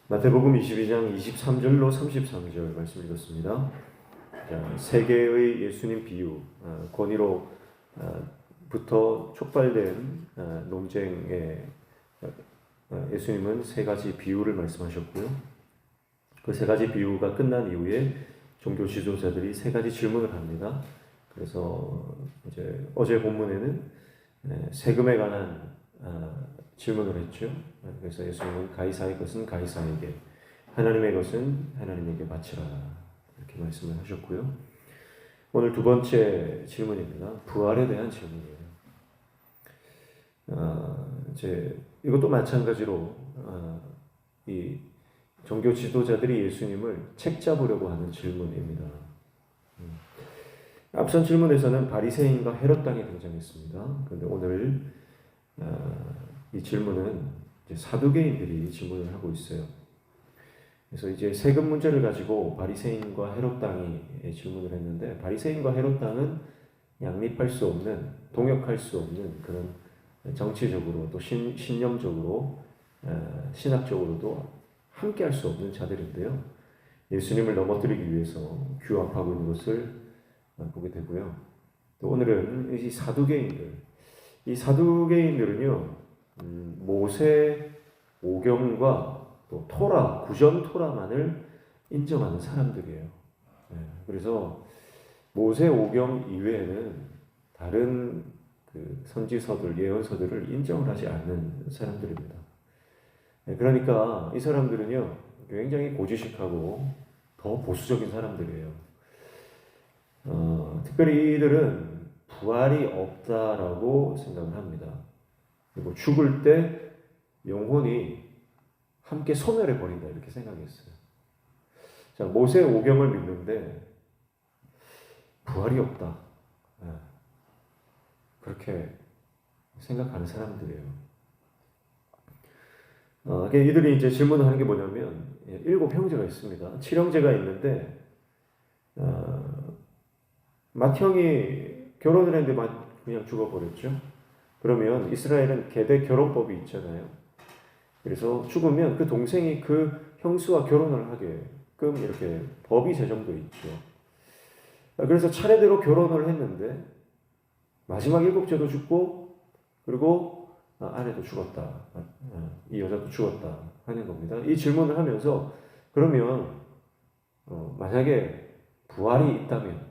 마태복음 22장 23절로 33절 말씀 읽었습니다. 자, 세계의 예수님 비유, 권위로부터 촉발된 논쟁에 예수님은 세 가지 비유를 말씀하셨고요. 그 세 가지 비유가 끝난 이후에 종교 지도자들이 세 가지 질문을 합니다. 그래서 이제 어제 본문에는 세금에 관한 질문을 했죠. 그래서 예수님은 가이사의 것은 가이사에게, 하나님의 것은 하나님에게 바치라, 이렇게 말씀을 하셨고요. 오늘 두 번째 질문입니다. 부활에 대한 질문이에요. 이제 이것도 마찬가지로 이 종교 지도자들이 예수님을 책 잡으려고 하는 질문입니다. 앞선 질문에서는 바리새인과 헤롯 당이 등장했습니다. 그런데 오늘 이 질문은 이제 사두개인들이 질문을 하고 있어요. 그래서 이제 세금 문제를 가지고 바리새인과 헤롯 당이 질문을 했는데, 바리새인과 헤롯 당은 양립할 수 없는, 동역할 수 없는 그런 정치적으로 또 신념적으로 신학적으로도 함께할 수 없는 자들인데요. 예수님을 넘어뜨리기 위해서 규합하고 있는 것을 보게 되고요. 또 오늘은 이 사두개인들은요, 모세 오경과 또 토라, 구전 토라만을 인정하는 사람들이에요. 그래서 모세 오경 이외에는 다른 그 선지서들, 예언서들을 인정을 하지 않는 사람들입니다. 그러니까 이 사람들은요, 굉장히 고지식하고 더 보수적인 사람들이에요. 특별히 이들은 부활이 없다라고 생각을 합니다. 그리고 죽을 때 영혼이 함께 소멸해 버린다, 이렇게 생각했어요. 자, 모세 오경을 믿는데 부활이 없다, 그렇게 생각하는 사람들이에요. 이들이 이제 질문을 하는 게 뭐냐면, 7 형제가 있습니다. 7 형제가 있는데 맏형이 결혼을 했는데 그냥 죽어버렸죠. 그러면 이스라엘은 계대 결혼법이 있잖아요. 그래서 죽으면 그 동생이 그 형수와 결혼을 하게끔 이렇게 법이 제정되어 있죠. 그래서 차례대로 결혼을 했는데 마지막 7째도 죽고, 그리고 아내도 죽었다, 이 여자도 죽었다 하는 겁니다. 이 질문을 하면서, 그러면 만약에 부활이 있다면,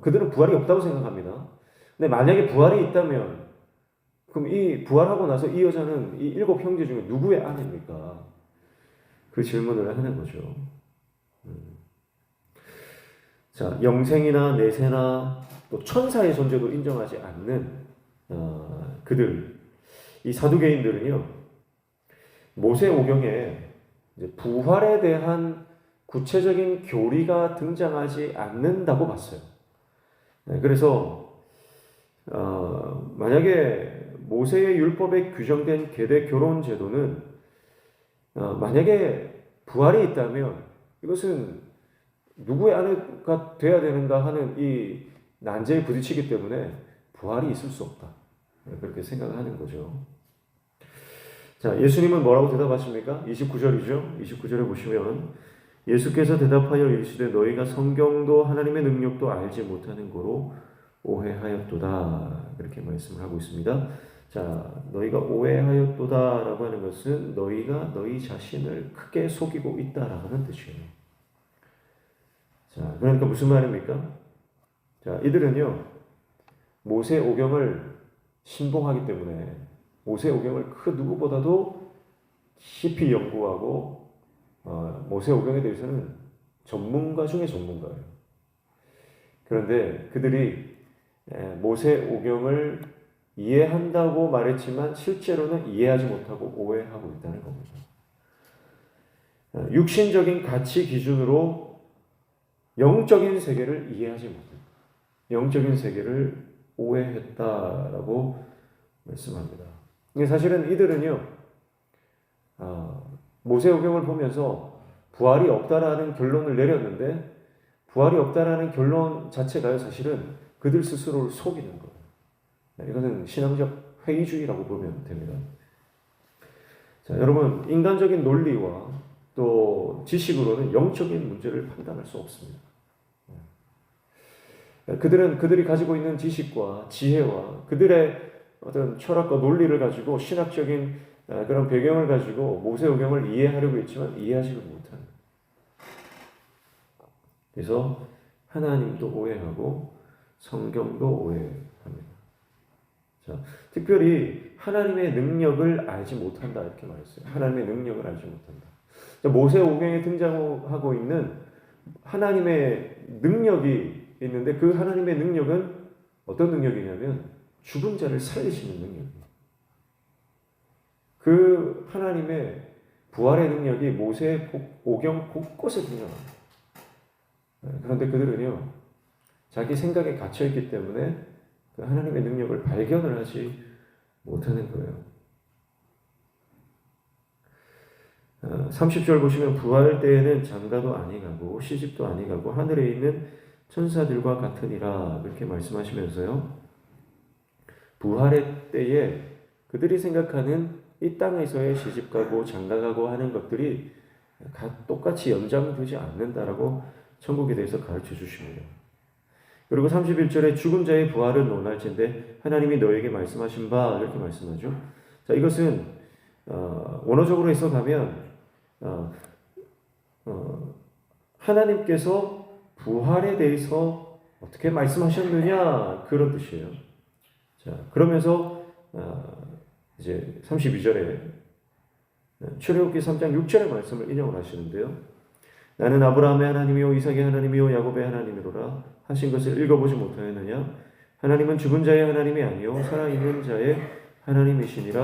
그들은 부활이 없다고 생각합니다. 근데 만약에 부활이 있다면, 그럼 이 부활하고 나서 이 여자는 이 7 형제 중에 누구의 아내입니까? 그 질문을 하는 거죠. 자, 영생이나 내세나 또 천사의 존재도 인정하지 않는 그들, 이 사두개인들은요, 모세 오경에 이제 부활에 대한 구체적인 교리가 등장하지 않는다고 봤어요. 그래서 만약에 모세의 율법에 규정된 계대 결혼 제도는 만약에 부활이 있다면 이것은 누구의 아내가 돼야 되는가 하는 이 난제에 부딪히기 때문에 부활이 있을 수 없다, 그렇게 생각하는 거죠. 자, 예수님은 뭐라고 대답하십니까? 29절이죠. 29절에 보시면 예수께서 대답하여 이르시되 너희가 성경도 하나님의 능력도 알지 못하는 거로 오해하였도다, 그렇게 말씀을 하고 있습니다. 자, 너희가 오해하였도다라고 하는 것은 너희가 너희 자신을 크게 속이고 있다라는 뜻이에요. 자, 그러니까 무슨 말입니까? 자, 이들은요, 모세 오경을 신봉하기 때문에 모세 오경을 그 누구보다도 깊이 연구하고 모세 오경에 대해서는 전문가 중에 전문가예요. 그런데 그들이 모세 오경을 이해한다고 말했지만 실제로는 이해하지 못하고 오해하고 있다는 겁니다. 육신적인 가치 기준으로 영적인 세계를 이해하지 못해요. 영적인 세계를 오해했다라고 말씀합니다. 사실은 이들은요, 모세오경을 보면서 부활이 없다라는 결론을 내렸는데, 부활이 없다라는 결론 자체가요, 사실은 그들 스스로를 속이는 거예요. 이것은 신앙적 회의주의라고 보면 됩니다. 자, 여러분, 인간적인 논리와 또 지식으로는 영적인 문제를 판단할 수 없습니다. 그들은 그들이 가지고 있는 지식과 지혜와 그들의 어떤 철학과 논리를 가지고 신학적인 그런 배경을 가지고 모세오경을 이해하려고 했지만 이해하지를 못하는. 그래서 하나님도 오해하고 성경도 오해합니다. 자, 특별히 하나님의 능력을 알지 못한다 이렇게 말했어요. 하나님의 능력을 알지 못한다. 자, 모세오경에 등장하고 있는 하나님의 능력이 있는데 그 하나님의 능력은 어떤 능력이냐면 죽은 자를 살리시는 능력이에요. 그 하나님의 부활의 능력이 모세오경 곳곳에 등장합니다. 그런데 그들은요 자기 생각에 갇혀있기 때문에 그 하나님의 능력을 발견을 하지 못하는 거예요. 30절 보시면 부활 때에는 장가도 아니가고 시집도 아니가고 하늘에 있는 천사들과 같으니라 그렇게 말씀하시면서요. 부활의 때에 그들이 생각하는 이 땅에서의 시집가고 장가가고 하는 것들이 똑같이 연장되지 않는다라고 천국에 대해서 가르쳐 주십니다. 그리고 31절에 죽은 자의 부활을 논할진대 하나님이 너에게 말씀하신 바 이렇게 말씀하죠. 자, 이것은 원어적으로 해석하면 하나님께서 부활에 대해서 어떻게 말씀하셨느냐 그런 뜻이에요. 자, 그러면서 이제 32절에 출애굽기 3장 6절의 말씀을 인용을 하시는데요. 나는 아브라함의 하나님이요 이삭의 하나님이요 야곱의 하나님이로라 하신 것을 읽어보지 못하였느냐? 하나님은 죽은 자의 하나님이 아니요 살아있는 자의 하나님이시니라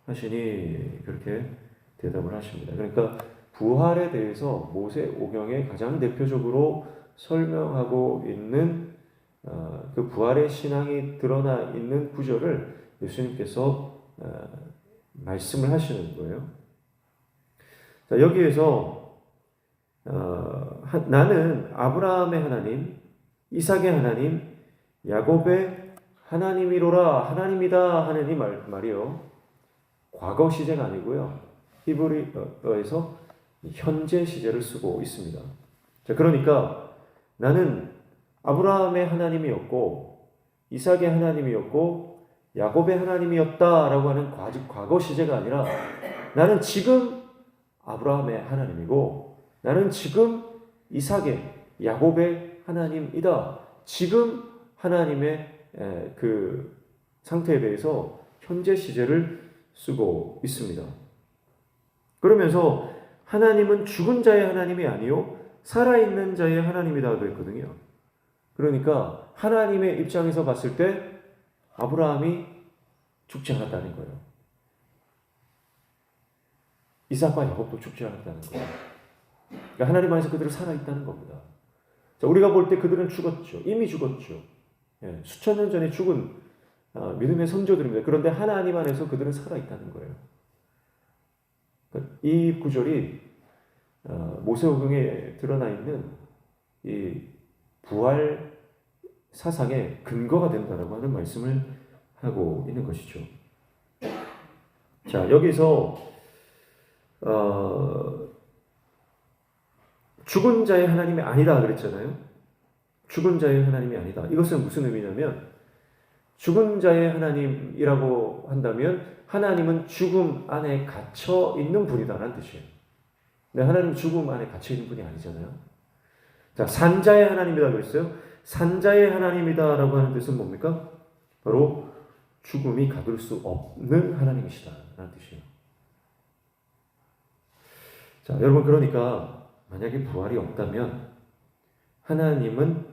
하시니 그렇게 대답을 하십니다. 그러니까 부활에 대해서 모세오경에 가장 대표적으로 설명하고 있는 그 부활의 신앙이 드러나 있는 구절을 예수님께서 말씀을 하시는 거예요. 자, 여기에서 나는 아브라함의 하나님, 이삭의 하나님, 야곱의 하나님이로라 하나님이다 하는 이 말이요. 과거 시제가 아니고요. 히브리어에서 현재 시제를 쓰고 있습니다. 자, 그러니까 나는 아브라함의 하나님이었고 이삭의 하나님이었고 야곱의 하나님이었다라고 하는 과거 시제가 아니라 나는 지금 아브라함의 하나님이고 나는 지금 이삭의 야곱의 하나님이다. 지금 하나님의 그 상태에 대해서 현재 시제를 쓰고 있습니다. 그러면서 하나님은 죽은 자의 하나님이 아니요 살아있는 자의 하나님이다 그랬거든요. 그러니까 하나님의 입장에서 봤을 때 아브라함이 죽지 않았다는 거예요. 이삭과 야곱도 죽지 않았다는 거예요. 그러니까 하나님 안에서 그들은 살아있다는 겁니다. 자, 우리가 볼 때 그들은 죽었죠. 이미 죽었죠. 예, 수천 년 전에 죽은 믿음의 선조들입니다. 그런데 하나님 안에서 그들은 살아있다는 거예요. 그러니까 이 구절이 모세오경에 드러나 있는 이 부활 사상의 근거가 된다라고 하는 말씀을 하고 있는 것이죠. 자, 여기서 죽은 자의 하나님이 아니다 그랬잖아요. 죽은 자의 하나님이 아니다. 이것은 무슨 의미냐면 죽은 자의 하나님이라고 한다면 하나님은 죽음 안에 갇혀 있는 분이다라는 뜻이에요. 근데 하나님은 죽음 안에 갇혀 있는 분이 아니잖아요. 자, 산자의 하나님이다 그랬어요. 산자의 하나님이다라고 하는 뜻은 뭡니까? 바로 죽음이 가둘 수 없는 하나님이시다라는 뜻이에요. 자, 여러분 그러니까 만약에 부활이 없다면 하나님은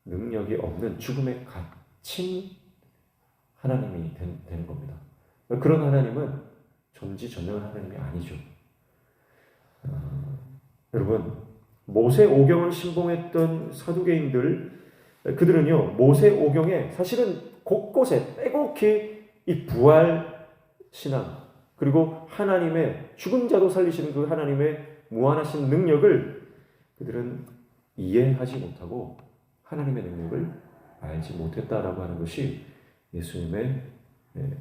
능력이 없는 죽음에 갇힌 하나님이 되는 겁니다. 그런 하나님은 전지전능한 하나님이 아니죠. 여러분 모세오경을 신봉했던 사두개인들 그들은요 모세오경에 사실은 곳곳에 빼곡히 이 부활 신앙 그리고 하나님의 죽은 자도 살리시는 그 하나님의 무한하신 능력을 그들은 이해하지 못하고 하나님의 능력을 알지 못했다라고 하는 것이 예수님의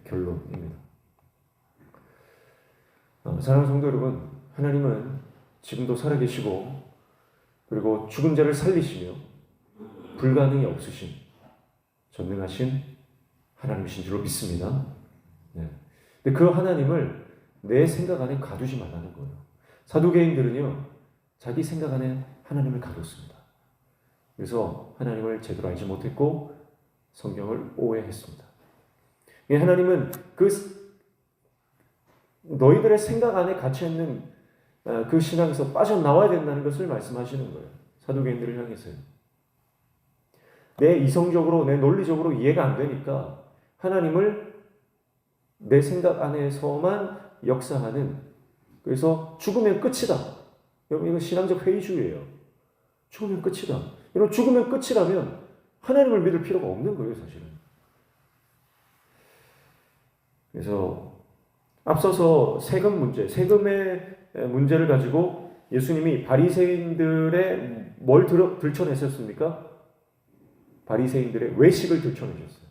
결론입니다. 사랑하는 성도 여러분, 하나님은 지금도 살아계시고 그리고 죽은 자를 살리시며 불가능이 없으신 전능하신 하나님이신 줄로 믿습니다. 네. 근데 그 하나님을 내 생각 안에 가두지 말라는 거예요. 사두개인들은요, 자기 생각 안에 하나님을 가뒀습니다. 그래서 하나님을 제대로 알지 못했고 성경을 오해했습니다. 하나님은 그 너희들의 생각 안에 갇혀 있는 그 신앙에서 빠져나와야 된다는 것을 말씀하시는 거예요. 사두개인들을 향해서요. 내 이성적으로, 내 논리적으로 이해가 안 되니까 하나님을 내 생각 안에서만 역사하는, 그래서 죽으면 끝이다. 여러분, 이건 신앙적 회의주의예요. 죽으면 끝이다. 여러분, 죽으면 끝이라면 하나님을 믿을 필요가 없는 거예요, 사실은. 그래서 앞서서 세금 문제, 세금의 문제를 가지고 예수님이 바리새인들의 뭘 들춰내셨습니까? 바리새인들의 외식을 들춰내셨어요.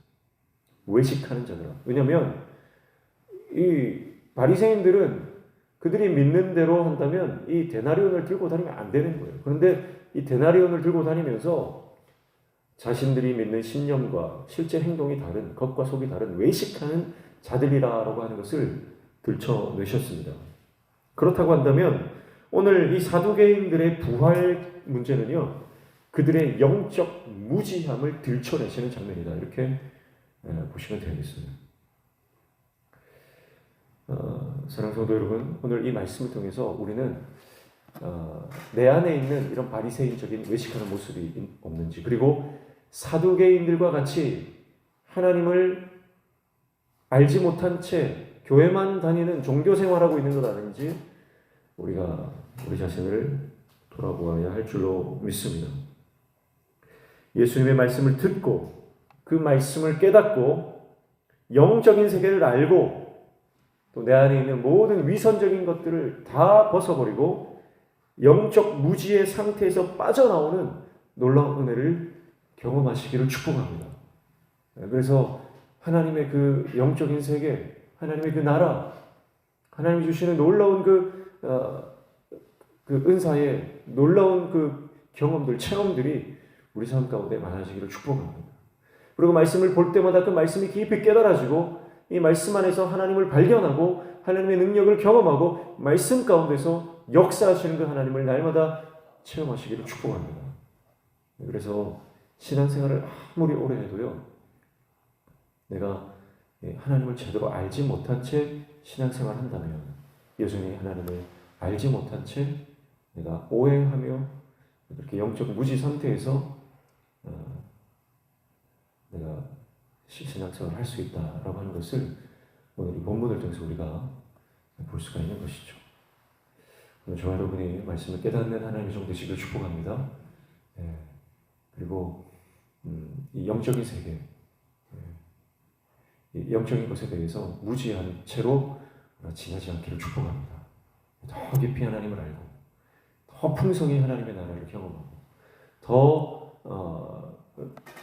외식하는 자들아. 왜냐하면 이 바리새인들은 그들이 믿는 대로 한다면 이 데나리온을 들고 다니면 안 되는 거예요. 그런데 이 데나리온을 들고 다니면서 자신들이 믿는 신념과 실제 행동이 다른, 겉과 속이 다른 외식하는 자들이라고 하는 것을 들춰내셨습니다. 그렇다고 한다면 오늘 이 사두개인들의 부활 문제는요, 그들의 영적 무지함을 들춰내시는 장면이다. 이렇게 보시면 되겠습니다. 사랑하는 성도 여러분, 오늘 이 말씀을 통해서 우리는 내 안에 있는 이런 바리새인적인 외식하는 모습이 없는지, 그리고 사두개인들과 같이 하나님을 알지 못한 채 교회만 다니는 종교 생활하고 있는 것 아닌지 우리가 우리 자신을 돌아보아야 할 줄로 믿습니다. 예수님의 말씀을 듣고 그 말씀을 깨닫고 영적인 세계를 알고 또 내 안에 있는 모든 위선적인 것들을 다 벗어버리고 영적 무지의 상태에서 빠져나오는 놀라운 은혜를 경험하시기를 축복합니다. 그래서 하나님의 그 영적인 세계, 하나님의 그 나라, 하나님이 주시는 놀라운 그 은사의 놀라운 그 경험들, 체험들이 우리 삶 가운데 많아지기를 축복합니다. 그리고 말씀을 볼 때마다 그 말씀이 깊이 깨달아지고 이 말씀 안에서 하나님을 발견하고 하나님의 능력을 경험하고 말씀 가운데서 역사하시는 그 하나님을 날마다 체험하시기를 축복합니다. 그래서 신앙생활을 아무리 오래 해도요, 내가 하나님을 제대로 알지 못한 채 신앙생활을 한다면, 여전히 하나님을 알지 못한 채 내가 오해하며 이렇게 영적 무지 상태에서 내가 신앙생활을 할 수 있다라고 하는 것을 오늘 이 본문을 통해서 우리가 볼 수가 있는 것이죠. 오늘 저와 여러분이 말씀을 깨닫는 하나님의 종 되시길 축복합니다. 그리고 이 영적인 세계, 이 영적인 것에 대해서 무지한 채로 지나지 않기를 축복합니다. 더 깊이 하나님을 알고 더 풍성히 하나님의 나라를 경험하고 더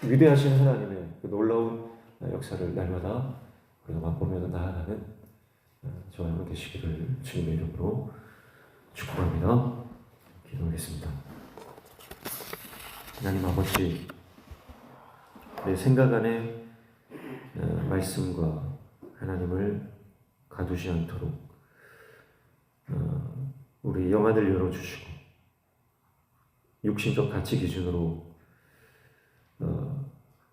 위대하신 하나님의 그 놀라운 역사를 날마다 우리가 맛보며 나아가는 저와 여러분 되시기를 주님의 이름으로 축복합니다. 기도하겠습니다. 하나님 아버지, 내 생각 안에 말씀과 하나님을 가두지 않도록 우리 영안을 열어주시고 육신적 가치 기준으로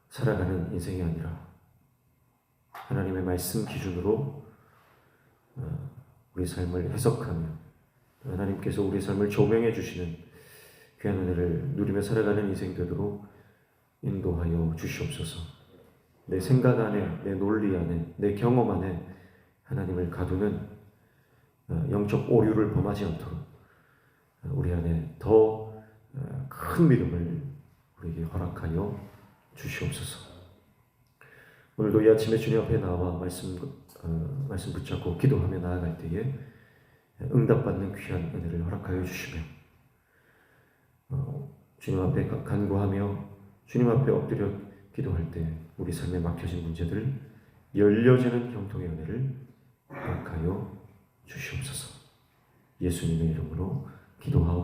살아가는 인생이 아니라 하나님의 말씀 기준으로 우리 삶을 해석하며 하나님께서 우리 삶을 조명해 주시는 귀한 은혜를 누리며 살아가는 인생 되도록 인도하여 주시옵소서. 내 생각 안에, 내 논리 안에, 내 경험 안에 하나님을 가두는 영적 오류를 범하지 않도록 우리 안에 더 큰 믿음을 우리에게 허락하여 주시옵소서. 오늘도 이 아침에 주님 앞에 나와 말씀 붙잡고 기도하며 나아갈 때에 응답받는 귀한 은혜를 허락하여 주시며 주님 앞에 간구하며 주님 앞에 엎드려 기도할 때 우리 삶에 막혀진 문제들 열려지는 형통의 은혜를 허락하여 주시옵소서. 예수님의 이름으로 기도하옵나이다.